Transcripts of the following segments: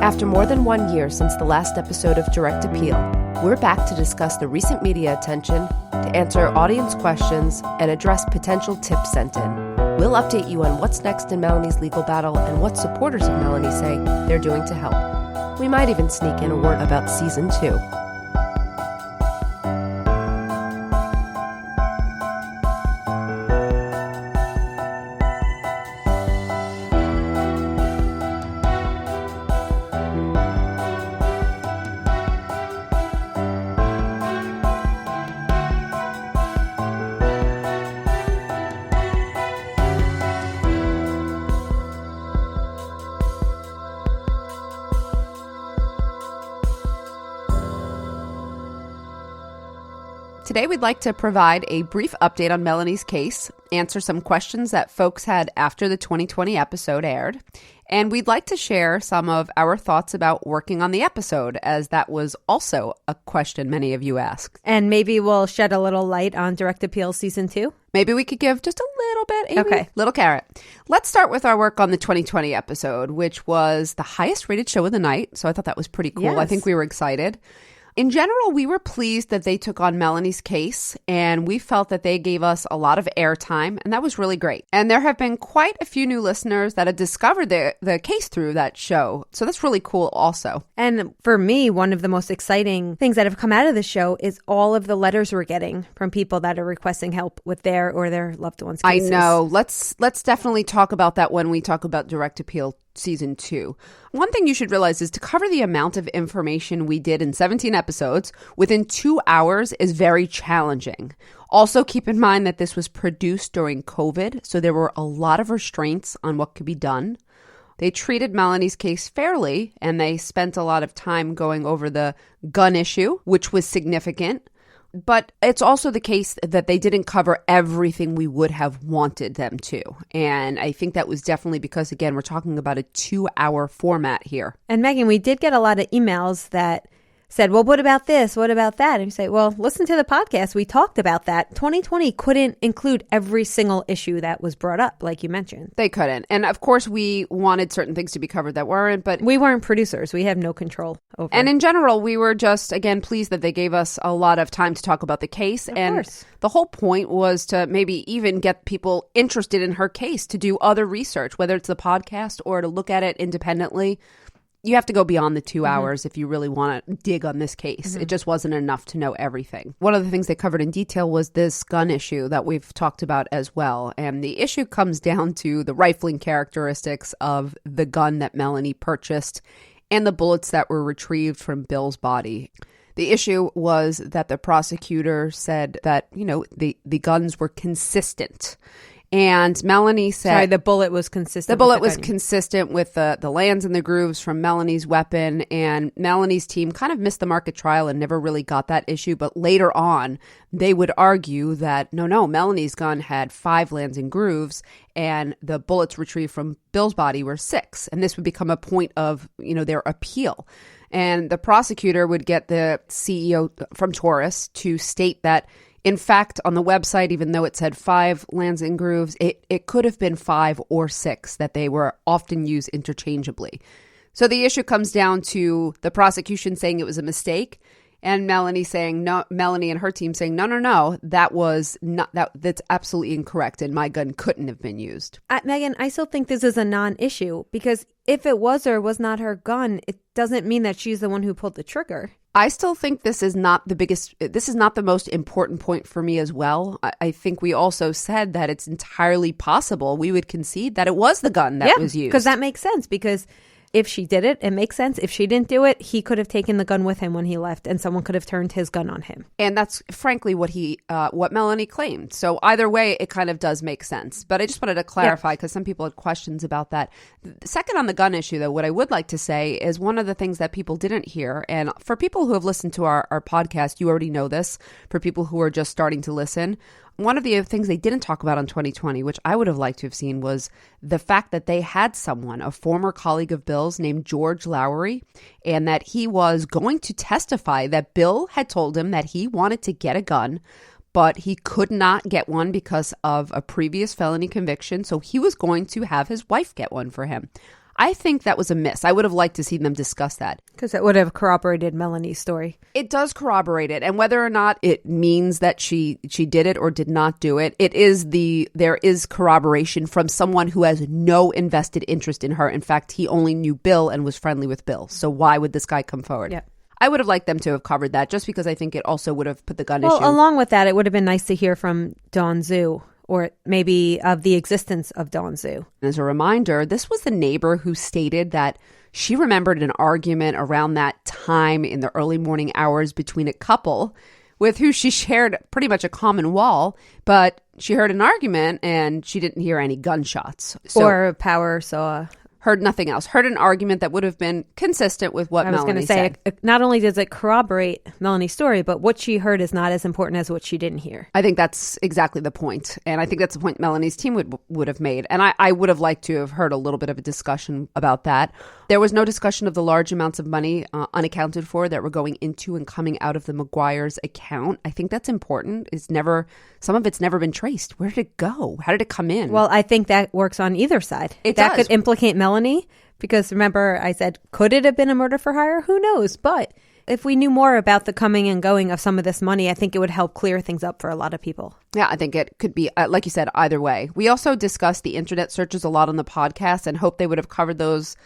After more than 1 year since the last episode of Direct Appeal, we're back to discuss the recent media attention, to answer audience questions, and address potential tips sent in. We'll update you on what's next in Melanie's legal battle and what supporters of Melanie say they're doing to help. We might even sneak in a word about Season 2. Today, we'd like to provide a brief update on Melanie's case, answer some questions that folks had after the 2020 episode aired, and we'd like to share some of our thoughts about working on the episode, as that was also a question many of you asked. And maybe we'll shed a little light on Direct Appeal Season 2. Maybe we could give just a little bit, Amy. Okay. Little carrot. Let's start with our work on the 2020 episode, which was the highest rated show of the night, so I thought that was pretty cool. Yes. I think we were excited. In general, we were pleased that they took on Melanie's case, and we felt that they gave us a lot of airtime, and that was really great. And there have been quite a few new listeners that have discovered the case through that show, so that's really cool also. And for me, one of the most exciting things that have come out of the show is all of the letters we're getting from people that are requesting help with their or their loved ones' cases. I know. Let's definitely talk about that when we talk about Direct Appeal Season 2. One thing you should realize is to cover the amount of information we did in 17 episodes within 2 hours is very challenging. Also, keep in mind that this was produced during COVID, so there were a lot of restraints on what could be done. They treated Melanie's case fairly, and they spent a lot of time going over the gun issue, which was significant. But it's also the case that they didn't cover everything we would have wanted them to. And I think that was definitely because, again, we're talking about a 2-hour format here. And Megan, we did get a lot of emails that said, well, what about this? What about that? And you say, well, listen to the podcast. We talked about that. 2020 couldn't include every single issue that was brought up, like you mentioned. They couldn't. And of course, we wanted certain things to be covered that weren't, but we weren't producers. We have no control over it. And in general, we were just, again, pleased that they gave us a lot of time to talk about the case. Of and course. The whole point was to maybe even get people interested in her case, to do other research, whether it's the podcast or to look at it independently. You have to go beyond the 2 hours if you really want to dig on this case. It just wasn't enough to know everything. One of the things they covered in detail was this gun issue that we've talked about as well. And the issue comes down to the rifling characteristics of the gun that Melanie purchased and the bullets that were retrieved from Bill's body. The issue was that the prosecutor said that, the guns were consistent. And Melanie said... Sorry, the bullet was consistent. The bullet was consistent with the lands and the grooves from Melanie's weapon. And Melanie's team kind of missed the mark at trial and never really got that issue. But later on, they would argue that, no, Melanie's gun had 5 lands and grooves, and the bullets retrieved from Bill's body were 6. And this would become a point of, their appeal. And the prosecutor would get the CEO from Taurus to state that, in fact, on the website, even though it said 5 lands and grooves, it could have been 5 or 6, that they were often used interchangeably. So the issue comes down to the prosecution saying it was a mistake, and Melanie saying no. Melanie and her team saying no, that's absolutely incorrect, and my gun couldn't have been used. Megan, I still think this is a non-issue, because if it was or was not her gun, it doesn't mean that she's the one who pulled the trigger. I still think this is not the most important point for me as well. I think we also said that it's entirely possible we would concede that it was the gun that was used. Because that makes sense, because if she did it, it makes sense. If she didn't do it, he could have taken the gun with him when he left, and someone could have turned his gun on him. And that's frankly what Melanie claimed. So either way, it kind of does make sense. But I just wanted to clarify, because some people had questions about that. Second, on the gun issue, though, what I would like to say is one of the things that people didn't hear, and for people who have listened to our podcast, you already know this. For people who are just starting to listen, one of the things they didn't talk about in 2020, which I would have liked to have seen, was the fact that they had someone, a former colleague of Bill's named George Lowry, and that he was going to testify that Bill had told him that he wanted to get a gun, but he could not get one because of a previous felony conviction, so he was going to have his wife get one for him. I think that was a miss. I would have liked to see them discuss that. Because it would have corroborated Melanie's story. It does corroborate it. And whether or not it means that she did it or did not do it, there is corroboration from someone who has no invested interest in her. In fact, he only knew Bill and was friendly with Bill. So why would this guy come forward? Yeah. I would have liked them to have covered that just because I think it also would have put the gun Well, issue. along with that, it would have been nice to hear from Dawn Zhu, or maybe of the existence of Dawn Zhu. As a reminder, this was the neighbor who stated that she remembered an argument around that time in the early morning hours between a couple with who she shared pretty much a common wall, but she heard an argument and she didn't hear any gunshots. Or a power saw. Heard nothing else. Heard an argument that would have been consistent with what Melanie said. I was going to say, not only does it corroborate Melanie's story, but what she heard is not as important as what she didn't hear. I think that's exactly the point. And I think that's the point Melanie's team would have made. And I would have liked to have heard a little bit of a discussion about that. There was no discussion of the large amounts of money unaccounted for that were going into and coming out of the McGuire's account. I think that's important. Some of it's never been traced. Where did it go? How did it come in? Well, I think that works on either side. That could implicate Melanie, because remember I said, could it have been a murder for hire? Who knows? But if we knew more about the coming and going of some of this money, I think it would help clear things up for a lot of people. Yeah, I think it could be, like you said, either way. We also discussed the internet searches a lot on the podcast and hope they would have covered those.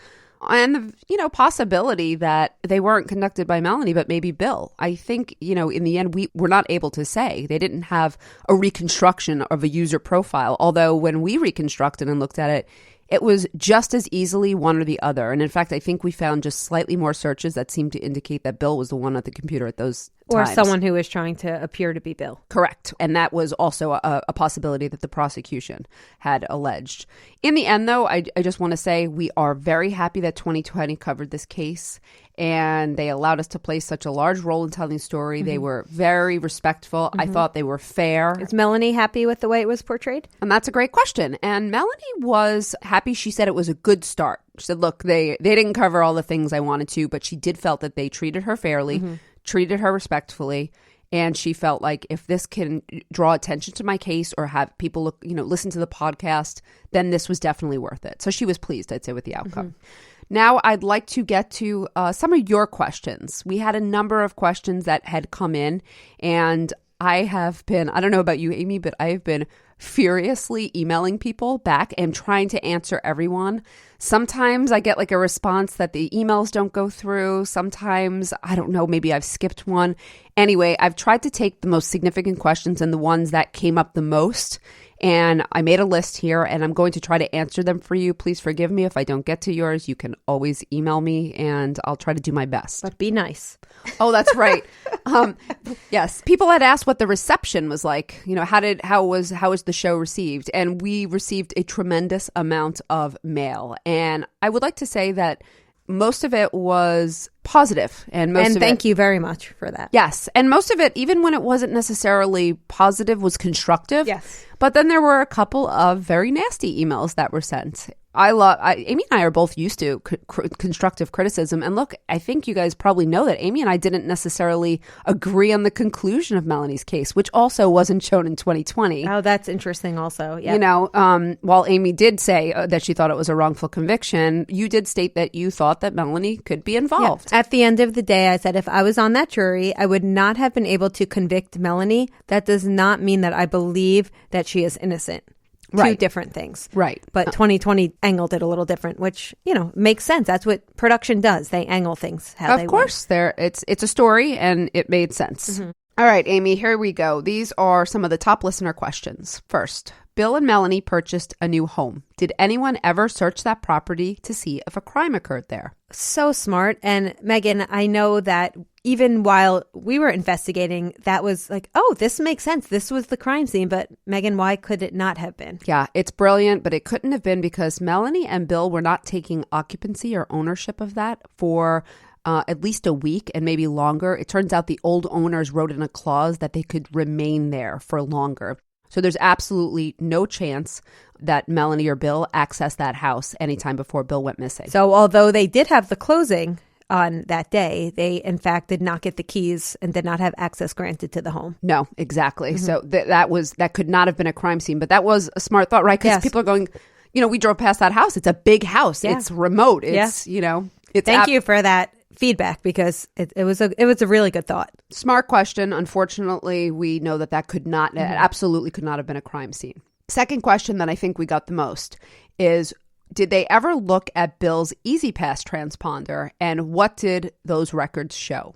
And, possibility that they weren't conducted by Melanie, but maybe Bill. I think, in the end, we were not able to say. They didn't have a reconstruction of a user profile. Although when we reconstructed and looked at it, it was just as easily one or the other. And in fact, I think we found just slightly more searches that seemed to indicate that Bill was the one at the computer at those times. Or someone who was trying to appear to be Bill. Correct. And that was also a possibility that the prosecution had alleged. In the end, though, I just want to say we are very happy that 2020 covered this case. And they allowed us to play such a large role in telling the story. Mm-hmm. They were very respectful. Mm-hmm. I thought they were fair. Is Melanie happy with the way it was portrayed? And that's a great question. And Melanie was happy. She said it was a good start. She said, look, they didn't cover all the things I wanted to, but she did felt that they treated her fairly, treated her respectfully. And she felt like if this can draw attention to my case or have people look, listen to the podcast, then this was definitely worth it. So she was pleased, I'd say, with the outcome. Mm-hmm. Now, I'd like to get to some of your questions. We had a number of questions that had come in, and I don't know about you, Amy, but I have been furiously emailing people back and trying to answer everyone. Sometimes I get like a response that the emails don't go through. Sometimes, I don't know, maybe I've skipped one. Anyway, I've tried to take the most significant questions and the ones that came up the most. And I made a list here and I'm going to try to answer them for you. Please forgive me if I don't get to yours. You can always email me and I'll try to do my best. But be nice. Oh, that's right. Yes. People had asked what the reception was like. How was the show received? And we received a tremendous amount of mail. And I would like to say that most of it was positive. And thank you very much for that. Yes. And most of it, even when it wasn't necessarily positive, was constructive. Yes. But then there were a couple of very nasty emails that were sent. Amy and I are both used to constructive criticism. And look, I think you guys probably know that Amy and I didn't necessarily agree on the conclusion of Melanie's case, which also wasn't shown in 2020. Oh, that's interesting also. Yeah. While Amy did say that she thought it was a wrongful conviction, you did state that you thought that Melanie could be involved. Yeah. At the end of the day, I said if I was on that jury, I would not have been able to convict Melanie. That does not mean that I believe that she is innocent. Right. Two different things. Right. But 2020 angled it a little different, which, makes sense. That's what production does. They angle things how they want. Of course. It's a story and it made sense. Mm-hmm. All right, Amy, here we go. These are some of the top listener questions. First, Bill and Melanie purchased a new home. Did anyone ever search that property to see if a crime occurred there? So smart. And Megan, I know that even while we were investigating, that was like, oh, this makes sense. This was the crime scene. But Megan, why could it not have been? Yeah, it's brilliant, but it couldn't have been because Melanie and Bill were not taking occupancy or ownership of that for at least a week and maybe longer. It turns out the old owners wrote in a clause that they could remain there for longer. So there's absolutely no chance that Melanie or Bill accessed that house anytime before Bill went missing. So although they did have the closing on that day, they in fact did not get the keys and did not have access granted to the home. No, exactly. Mm-hmm. So that could not have been a crime scene, but that was a smart thought, right? Because people are going, we drove past that house. It's a big house. Yeah. It's remote. It's, it's Thank you for that feedback, because it was a really good thought. Smart question. Unfortunately, we know that could not, it absolutely could not have been a crime scene. Second question that I think we got the most is, did they ever look at Bill's EasyPass transponder, and what did those records show?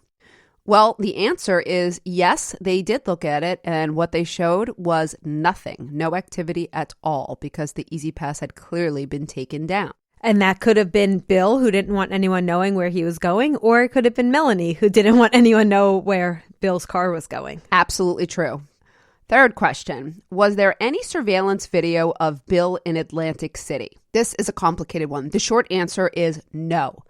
Well, the answer is yes, they did look at it, and what they showed was nothing, no activity at all, because the EasyPass had clearly been taken down. And that could have been Bill, who didn't want anyone knowing where he was going, or it could have been Melanie, who didn't want anyone know where Bill's car was going. Absolutely true. Third question, was there any surveillance video of Bill in Atlantic City? This is a complicated one. The short answer is no.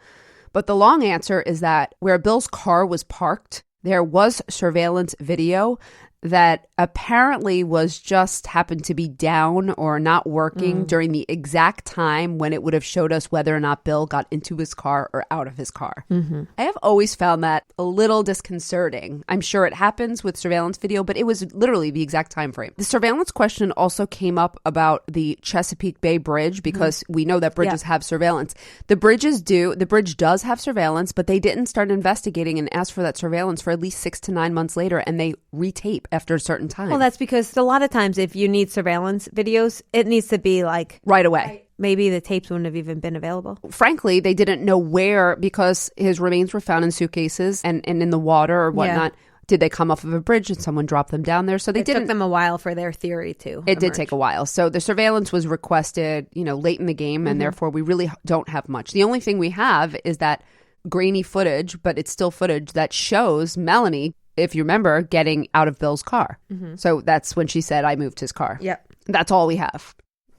But the long answer is that where Bill's car was parked, there was surveillance video that apparently was just happened to be down or not working during the exact time when it would have showed us whether or not Bill got into his car or out of his car. I have always found that a little disconcerting. I'm sure it happens with surveillance video, but it was literally the exact time frame. The surveillance question also came up about the Chesapeake Bay Bridge, because we know that bridges have surveillance. The bridge does have surveillance, but they didn't start investigating and ask for that surveillance for at least 6 to 9 months later, and they retape after a certain time. Well, that's because a lot of times if you need surveillance videos, it needs to be like right away. Maybe the tapes wouldn't have even been available. Frankly, they didn't know where, because his remains were found in suitcases and in the water or whatnot. Did they come off of a bridge and someone dropped them down there? So it took them a while for their theory to It did take a while. So the surveillance was requested, late in the game, and therefore we really don't have much. The only thing we have is that grainy footage, but it's still footage that shows Melanie, if you remember, getting out of Bill's car. So that's when she said, I moved his car. Yep. That's all we have.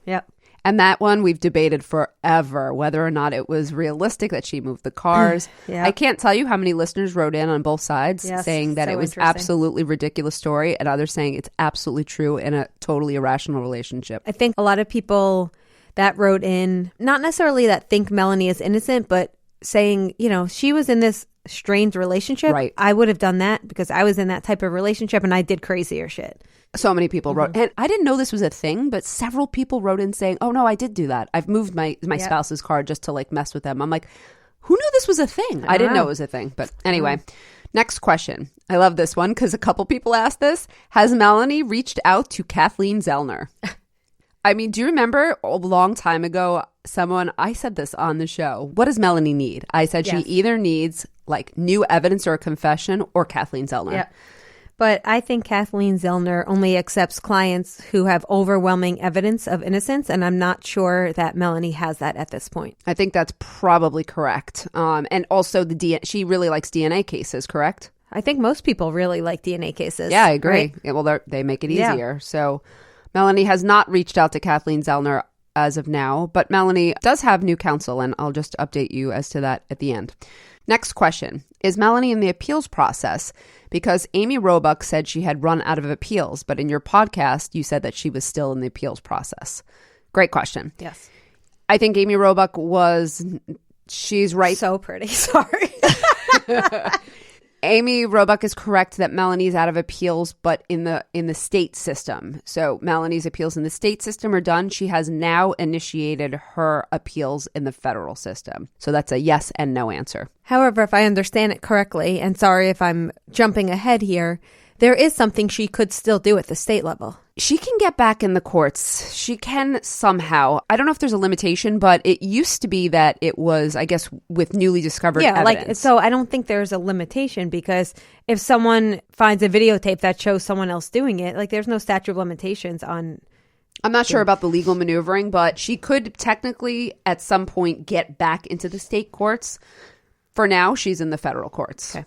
Yep. And that one we've debated forever, whether or not it was realistic that she moved the cars. Yep. I can't tell you how many listeners wrote in on both sides saying that it was absolutely ridiculous story, and others saying it's absolutely true in a totally irrational relationship. I think a lot of people that wrote in, not necessarily that think Melanie is innocent, but saying, she was in this strained relationship. Right. I would have done that because I was in that type of relationship and I did crazier shit. So many people wrote, and I didn't know this was a thing, but several people wrote in saying, oh no, I did do that. I've moved my spouse's car just to mess with them. I'm like, who knew this was a thing? I didn't know it was a thing. But anyway, next question. I love this one because a couple people asked this. Has Melanie reached out to Kathleen Zellner? I mean, do you remember a long time ago, I said this on the show, what does Melanie need? I said she either needs new evidence or a confession or Kathleen Zellner. Yeah. But I think Kathleen Zellner only accepts clients who have overwhelming evidence of innocence, and I'm not sure that Melanie has that at this point. I think that's probably correct. And also she really likes DNA cases, correct? I think most people really like DNA cases. Yeah, I agree. Right? Yeah, well, they make it easier. So Melanie has not reached out to Kathleen Zellner as of now, but Melanie does have new counsel, and I'll just update you as to that at the end. Next question. Is Melanie in the appeals process? Because Amy Roebuck said she had run out of appeals, but in your podcast, you said that she was still in the appeals process. Great question. Yes. I think Amy Roebuck she's right. So pretty. Sorry. Amy Roebuck is correct that Melanie's out of appeals, but in the state system. So Melanie's appeals in the state system are done. She has now initiated her appeals in the federal system. So that's a yes and no answer. However, if I understand it correctly, and sorry if I'm jumping ahead here, there is something she could still do at the state level. She can get back in the courts. She can somehow. I don't know if there's a limitation, but it used to be that it was, I guess, with newly discovered evidence. So I don't think there's a limitation, because if someone finds a videotape that shows someone else doing it, there's no statute of limitations on. I'm not sure about the legal maneuvering, but she could technically at some point get back into the state courts. For now, she's in the federal courts. Okay.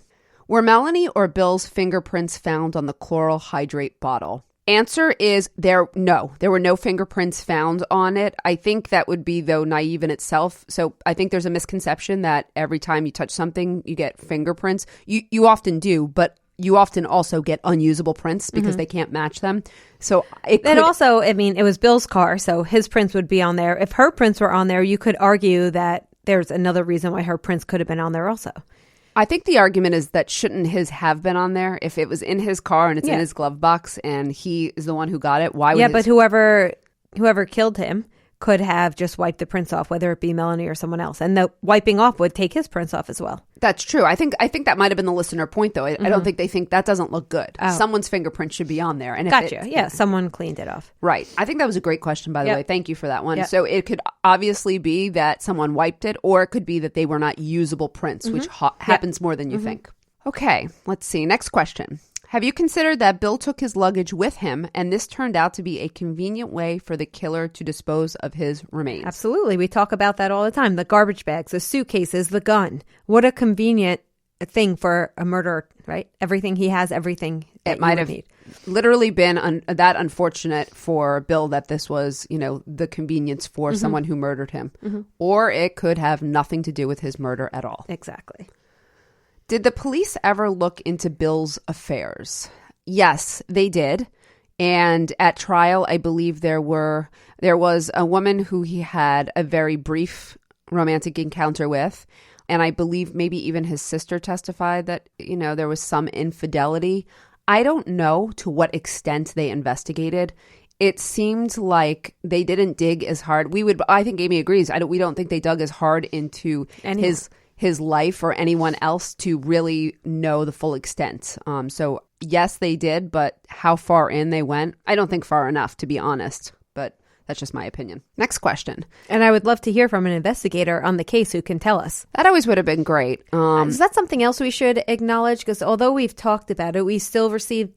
Were Melanie or Bill's fingerprints found on the chloral hydrate bottle? Answer is no. There were no fingerprints found on it. I think that would be, though, naive in itself. So I think there's a misconception that every time you touch something, you get fingerprints. You often do, but you often also get unusable prints because they can't match them. So it was Bill's car, so his prints would be on there. If her prints were on there, you could argue that there's another reason why her prints could have been on there also. I think the argument is that shouldn't his have been on there? If it was in his car and it's in his glove box and he is the one who got it, why would but whoever killed him could have just wiped the prints off, whether it be Melanie or someone else. And the wiping off would take his prints off as well. That's true. I think that might have been the listener point, though. I don't think they think that doesn't look good. Someone's fingerprint should be on there. And Gotcha. Someone cleaned it off. Right. I think that was a great question, by the way. Thank you for that one. So it could obviously be that someone wiped it, or it could be that they were not usable prints, which happens more than you think. Okay, let's see. Next question. Have you considered that Bill took his luggage with him, and this turned out to be a convenient way for the killer to dispose of his remains? Absolutely. We talk about that all the time. The garbage bags, the suitcases, the gun. What a convenient thing for a murderer, right? Everything he has, everything it might have literally been that unfortunate for Bill that this was, the convenience for someone who murdered him. Or it could have nothing to do with his murder at all. Exactly. Did the police ever look into Bill's affairs? Yes, they did. And at trial, I believe there was a woman who he had a very brief romantic encounter with. And I believe maybe even his sister testified that, there was some infidelity. I don't know to what extent they investigated. It seemed like they didn't dig as hard. I think Amy agrees. We don't think they dug as hard into his life or anyone else to really know the full extent. So yes, they did, but how far in they went, I don't think far enough, to be honest. But that's just my opinion. Next question. And I would love to hear from an investigator on the case who can tell us. That always would have been great. Is that something else we should acknowledge? Because although we've talked about it, we still received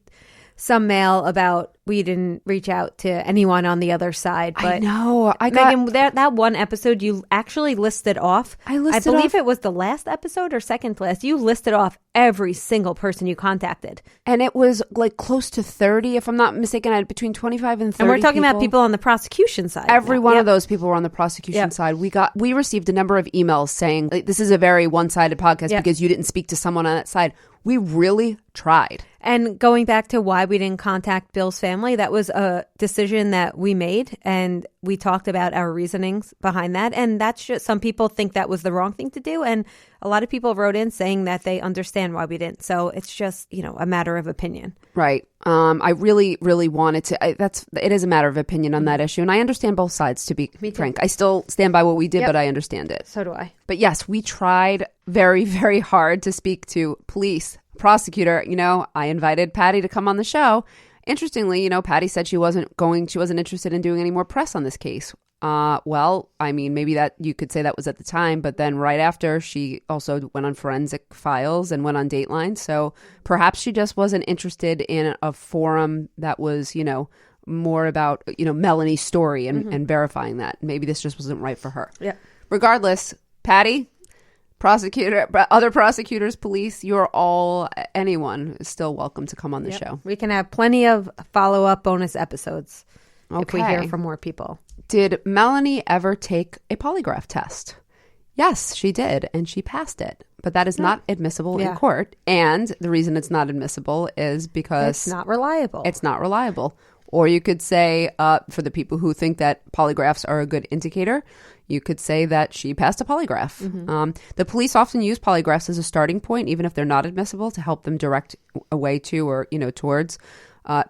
some mail about we didn't reach out to anyone on the other side. But I know. Megan, that one episode you actually listed off. I believe it was the last episode or second to last. You listed off every single person you contacted. And it was like close to 30, if I'm not mistaken. I had between 25 and 30 And we're talking about people on the prosecution side. Every one of those people were on the prosecution side. We received a number of emails saying, this is a very one-sided podcast because you didn't speak to someone on that side. We really tried. And going back to why we didn't contact Bill's family, that was a decision that we made, and we talked about our reasonings behind that. And that's just, some people think that was the wrong thing to do, and a lot of people wrote in saying that they understand why we didn't. So it's just, a matter of opinion. Right. I really, really wanted to. It is a matter of opinion on that issue, and I understand both sides. To be frank, I still stand by what we did, but I understand it. So do I. But yes, we tried very, very hard to speak to police, prosecutor. I invited Patty to come on the show. Interestingly, Patty said she wasn't interested in doing any more press on this case. Well, I mean, maybe that you could say that was at the time, but then right after she also went on Forensic Files and went on Dateline. So perhaps she just wasn't interested in a forum that was, more about, Melanie's story and verifying that. Maybe this just wasn't right for her. Yeah. Regardless, Patty, prosecutor, other prosecutors, police, anyone is still welcome to come on the show. We can have plenty of follow-up bonus episodes if we Okay. hear from more people. Did Melanie ever take a polygraph test? Yes, she did, and she passed it. But that is not admissible in court. And the reason it's not admissible is because It's not reliable. It's not reliable. Or you could say, for the people who think that polygraphs are a good indicator, you could say that she passed a polygraph. The police often use polygraphs as a starting point, even if they're not admissible, to help them direct a way to or, towards.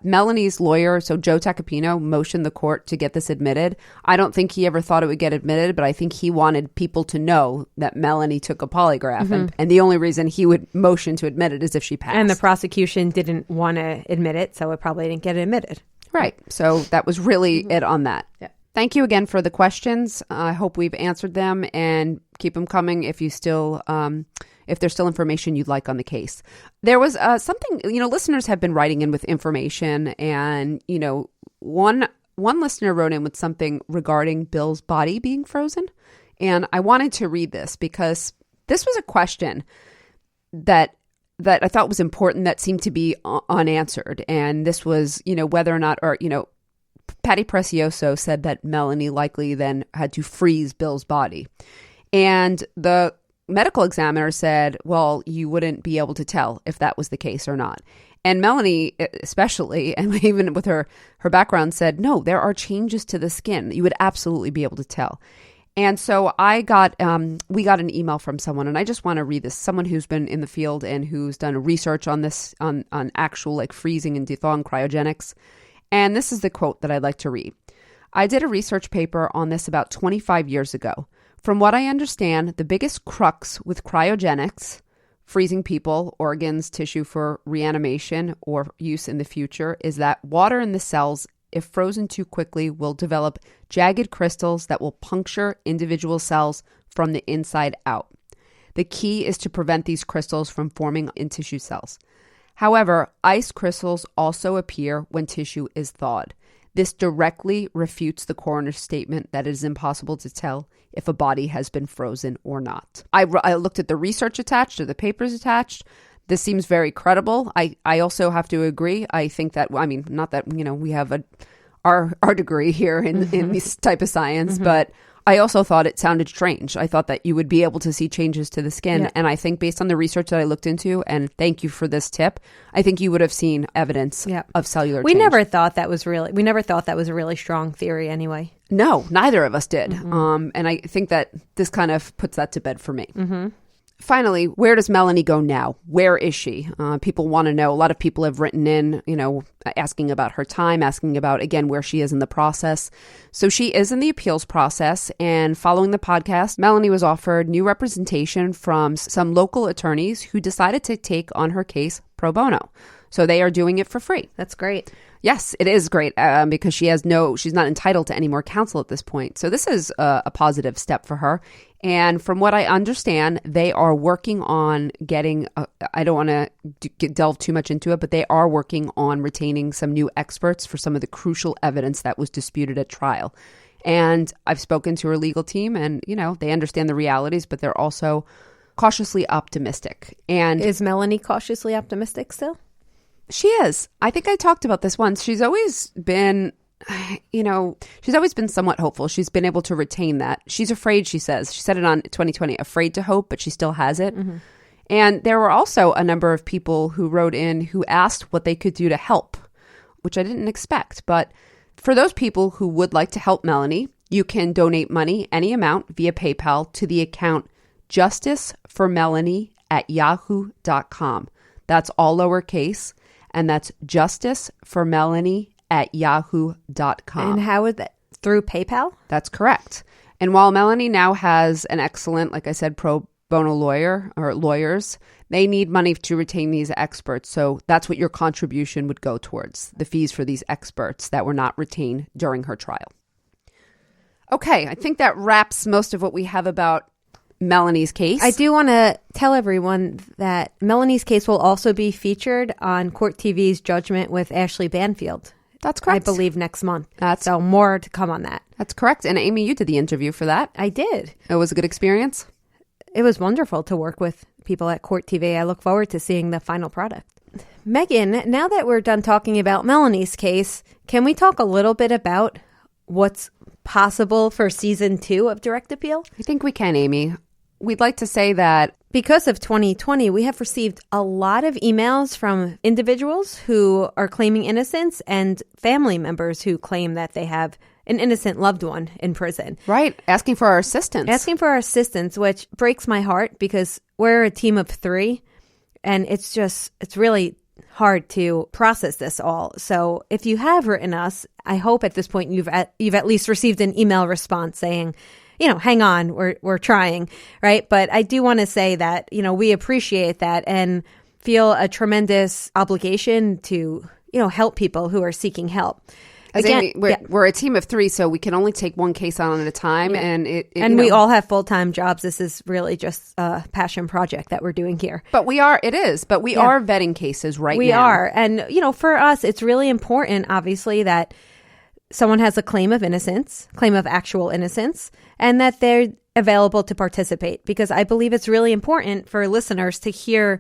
Melanie's lawyer, so Joe Tacopino, motioned the court to get this admitted. I don't think he ever thought it would get admitted, but I think he wanted people to know that Melanie took a polygraph. And the only reason he would motion to admit it is if she passed. And the prosecution didn't want to admit it, so it probably didn't get admitted. Right. So that was really it on that. Yeah. Thank you again for the questions. I hope we've answered them, and keep them coming if you still, if there's still information you'd like on the case. There was something, listeners have been writing in with information, and, one listener wrote in with something regarding Bill's body being frozen. And I wanted to read this because this was a question that I thought was important that seemed to be unanswered. And this was, whether or not, Patty Precioso said that Melanie likely then had to freeze Bill's body. And the medical examiner said, well, you wouldn't be able to tell if that was the case or not. And Melanie, especially, and even with her background, said, no, there are changes to the skin. You would absolutely be able to tell. And so we got an email from someone, and I just want to read this. Someone who's been in the field and who's done research on this, on actual freezing and thawing cryogenics. And this is the quote that I'd like to read. I did a research paper on this about 25 years ago. From what I understand, the biggest crux with cryogenics, freezing people, organs, tissue for reanimation or use in the future, is that water in the cells, if frozen too quickly, will develop jagged crystals that will puncture individual cells from the inside out. The key is to prevent these crystals from forming in tissue cells. However, ice crystals also appear when tissue is thawed. This directly refutes the coroner's statement that it is impossible to tell if a body has been frozen or not. I looked at the research attached or the papers attached. This seems very credible. I also have to agree. I think that, I mean, not that, we have our degree here in this type of science, but I also thought it sounded strange. I thought that you would be able to see changes to the skin. Yeah. And I think based on the research that I looked into, and thank you for this tip, I think you would have seen evidence of cellular change. We never thought that was a really strong theory anyway. No, neither of us did. And I think that this kind of puts that to bed for me. Finally, where does Melanie go now? Where is she? People want to know. A lot of people have written in, asking about her time, asking about, again, where she is in the process. So she is in the appeals process. And following the podcast, Melanie was offered new representation from some local attorneys who decided to take on her case pro bono. So they are doing it for free. That's great. Yes, it is great because she's not entitled to any more counsel at this point. So this is a positive step for her. And from what I understand, they are working on getting, I don't want to delve too much into it, but they are working on retaining some new experts for some of the crucial evidence that was disputed at trial. And I've spoken to her legal team and, they understand the realities, but they're also cautiously optimistic. And is Melanie cautiously optimistic still? She is. I think I talked about this once. She's always been, somewhat hopeful. She's been able to retain that. She's afraid, she says. She said it on 2020, afraid to hope, but she still has it. And there were also a number of people who wrote in who asked what they could do to help, which I didn't expect. But for those people who would like to help Melanie, you can donate money, any amount, via PayPal to the account justiceformelanie@yahoo.com. That's all lowercase. And that's justiceformelanie@yahoo.com. And how is that? Through PayPal? That's correct. And while Melanie now has an excellent, like I said, pro bono lawyer or lawyers, they need money to retain these experts. So that's what your contribution would go towards, the fees for these experts that were not retained during her trial. Okay, I think that wraps most of what we have about Melanie's case. I do want to tell everyone that Melanie's case will also be featured on Court TV's Judgment with Ashley Banfield. That's correct. I believe next month. So more to come on that. That's correct. And Amy, you did the interview for that. I did. It was a good experience? It was wonderful to work with people at Court TV. I look forward to seeing the final product. Megan, now that we're done talking about Melanie's case, can we talk a little bit about what's possible for season 2 of Direct Appeal? I think we can, Amy. We'd like to say that because of 2020, we have received a lot of emails from individuals who are claiming innocence and family members who claim that they have an innocent loved one in prison. Right. Asking for our assistance. Which breaks my heart because we're a team of 3 and it's really hard to process this all. So if you have written us, I hope at this point you've at least received an email response saying, hang on, we're trying, right? But I do want to say that, we appreciate that and feel a tremendous obligation to, help people who are seeking help. Again, Amy, we're a team of 3, so we can only take one case on at a time. Yeah. And we all have full-time jobs. This is really just a passion project that we're doing here. But we are vetting cases right now. We are. And, for us, it's really important, obviously, that someone has a claim of actual innocence, and that they're available to participate. Because I believe it's really important for listeners to hear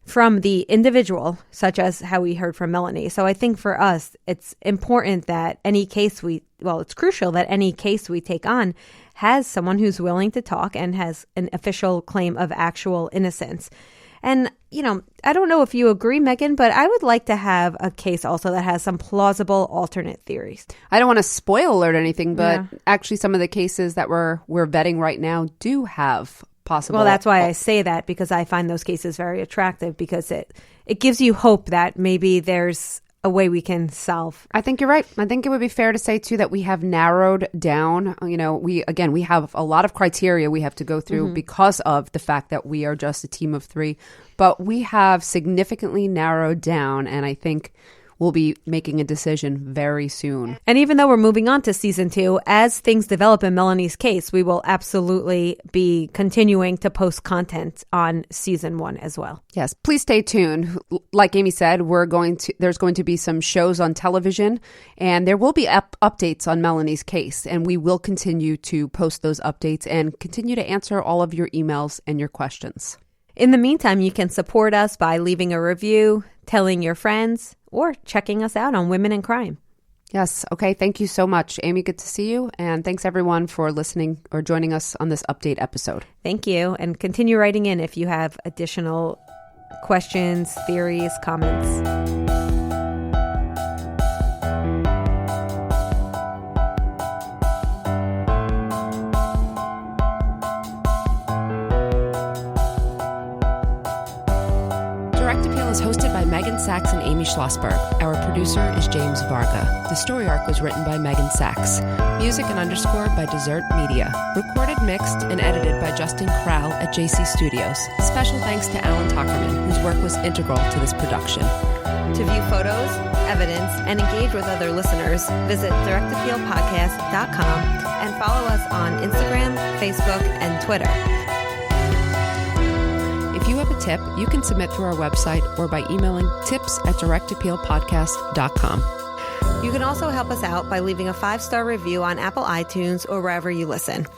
from the individual, such as how we heard from Melanie. So I think for us, it's important that it's crucial that any case we take on has someone who's willing to talk and has an official claim of actual innocence. And, I don't know if you agree, Megan, but I would like to have a case also that has some plausible alternate theories. I don't want to spoil alert anything, but actually some of the cases that we're vetting right now do have possible. Well, that's why I say that, because I find those cases very attractive, because it gives you hope that maybe there's a way we can solve. I think you're right. I think it would be fair to say, too, that we have narrowed down. We have a lot of criteria we have to go through because of the fact that we are just a team of 3. But we have significantly narrowed down, and I think we'll be making a decision very soon. And even though we're moving on to season 2, as things develop in Melanie's case, we will absolutely be continuing to post content on season 1 as well. Yes, please stay tuned. Like Amy said, there's going to be some shows on television, and there will be updates on Melanie's case, and we will continue to post those updates and continue to answer all of your emails and your questions. In the meantime, you can support us by leaving a review, telling your friends, or checking us out on Women in Crime. Yes. Okay. Thank you so much, Amy. Good to see you. And thanks, everyone, for listening or joining us on this update episode. Thank you. And continue writing in if you have additional questions, theories, comments. Hosted by Megan Sachs and Amy Schlossberg. Our producer is James Varga. The story arc was written by Megan Sachs. Music and underscored by Desert Media. Recorded, mixed, and edited by Justin Crowell at JC Studios. Special thanks to Alan Tuckerman, whose work was integral to this production. To view photos, evidence, and engage with other listeners, visit directappealpodcast.com and follow us on Instagram, Facebook, and Twitter. If you have a tip, you can submit through our website or by emailing tips@directappealpodcast.com. You can also help us out by leaving a 5-star review on Apple iTunes or wherever you listen.